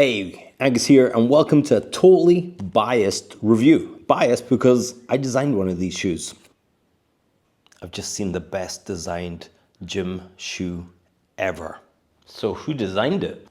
Hey, Angus here, and welcome to a totally biased review. Biased because I designed one of these shoes. I've just seen the best designed gym shoe ever. So who designed it?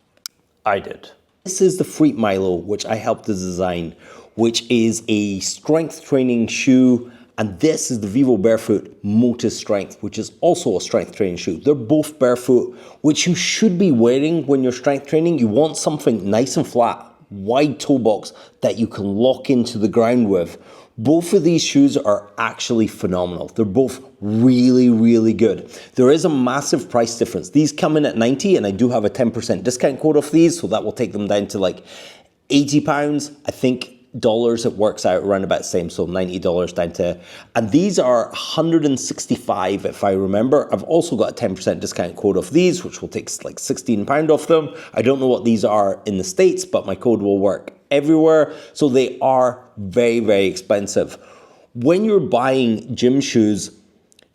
I did. This is the Freet Milo, which I helped to design, which is a strength training shoe. And this is the Vivo Barefoot Motus Strength, which is also a strength training shoe. They're both barefoot, which you should be wearing when you're strength training. You want something nice and flat, wide toe box that you can lock into the ground with. Both of these shoes are actually phenomenal. They're both really, really good. There is a massive price difference. These come in at 90 and I do have a 10% discount code off these, so that will take them down to like £80. I think dollars, it works out around about the same, so $90 down to, and these are 165 if I remember. I've also got a 10% discount code off these, which will take like £16 off them. I don't know what these are in the States, but my code will work everywhere. So they are very, very expensive. When you're buying gym shoes,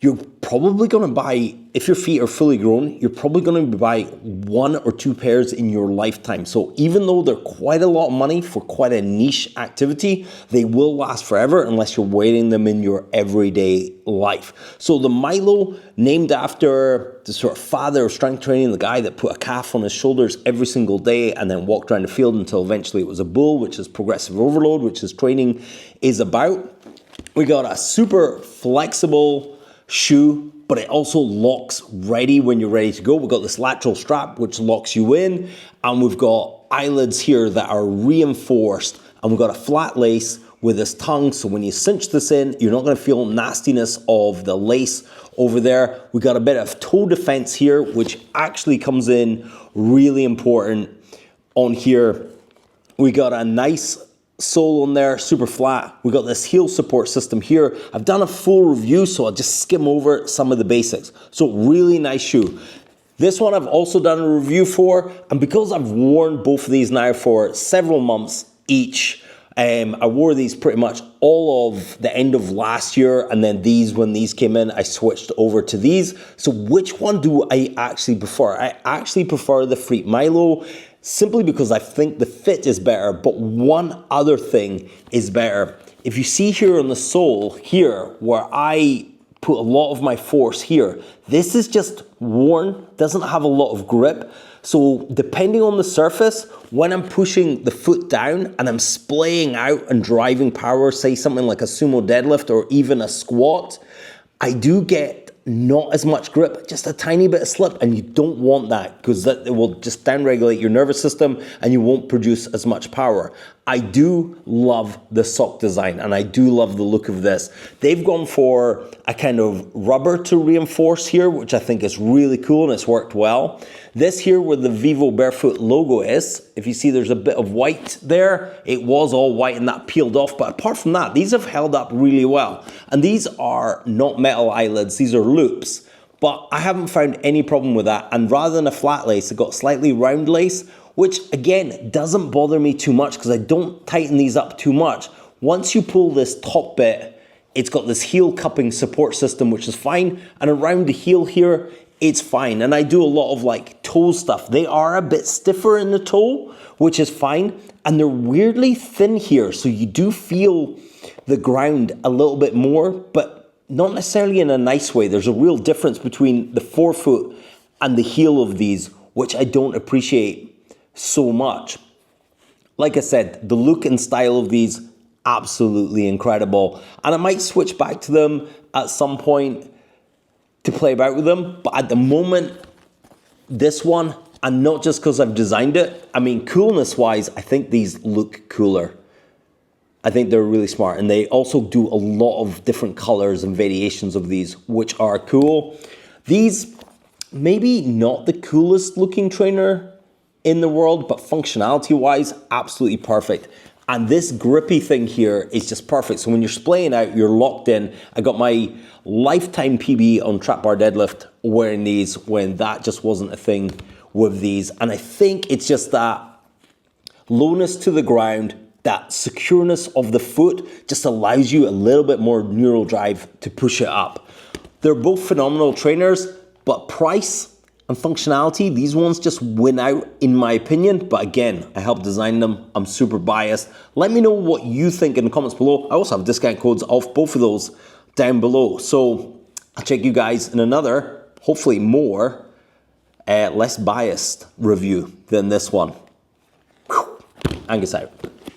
you're probably going to buy, if your feet are fully grown, you're probably going to buy 1 or 2 pairs in your lifetime. So even though they're quite a lot of money for quite a niche activity, they will last forever unless you're wearing them in your everyday life. So the Milo, named after the sort of father of strength training, the guy that put a calf on his shoulders every single day and then walked around the field until eventually it was a bull, which is progressive overload, which his training is about. We got a super flexible shoe, but it also locks ready when you're ready to go. We've got this lateral strap which locks you in, and we've got eyelids here that are reinforced, and we've got a flat lace with this tongue, so when you cinch this in, you're not going to feel nastiness of the lace over there. We got a bit of toe defense here, which actually comes in really important on here. We got a nice sole on there, super flat. We got this heel support system here. I've done a full review, so I'll just skim over some of the basics. So really nice shoe. This one I've also done a review for, and because I've worn both of these now for several months each, I wore these pretty much all of the end of last year, and then these, when these came in, I switched over to these. So which one do I actually prefer? I actually prefer the Freet Milo, simply because I think the fit is better, but one other thing is better. If you see here on the sole here, where I put a lot of my force here, this is just worn, doesn't have a lot of grip. So depending on the surface, when I'm pushing the foot down and I'm splaying out and driving power, say something like a sumo deadlift or even a squat, I do get not as much grip, just a tiny bit of slip, and you don't want that because it will just downregulate your nervous system and you won't produce as much power. I do love the sock design and I do love the look of this. They've gone for a kind of rubber to reinforce here, which I think is really cool and it's worked well. This here where the Vivo Barefoot logo is, if you see there's a bit of white there, it was all white and that peeled off, but apart from that, these have held up really well. And these are not metal eyelids, these are loops, but I haven't found any problem with that. And rather than a flat lace, it got slightly round lace, which again, doesn't bother me too much because I don't tighten these up too much. Once you pull this top bit, it's got this heel cupping support system, which is fine. And around the heel here, it's fine. And I do a lot of like toe stuff. They are a bit stiffer in the toe, which is fine. And they're weirdly thin here. So you do feel the ground a little bit more, but not necessarily in a nice way. There's a real difference between the forefoot and the heel of these, which I don't appreciate so much. Like I said, the look and style of these, absolutely incredible. And I might switch back to them at some point to play about with them. But at the moment, this one, and not just because I've designed it, I mean, coolness wise, I think these look cooler. I think they're really smart. And they also do a lot of different colors and variations of these, which are cool. These, maybe not the coolest looking trainer in the world, but functionality wise, absolutely perfect. And this grippy thing here is just perfect. So when you're splaying out, you're locked in. I got my lifetime PB on trap bar deadlift wearing these when that just wasn't a thing with these. And I think it's just that lowness to the ground, that secureness of the foot just allows you a little bit more neural drive to push it up. They're both phenomenal trainers, but price and functionality, these ones just win out in my opinion, but again, I helped design them. I'm super biased. Let me know what you think in the comments below. I also have discount codes off both of those down below. So I'll check you guys in another, hopefully more, less biased review than this one. Angus out.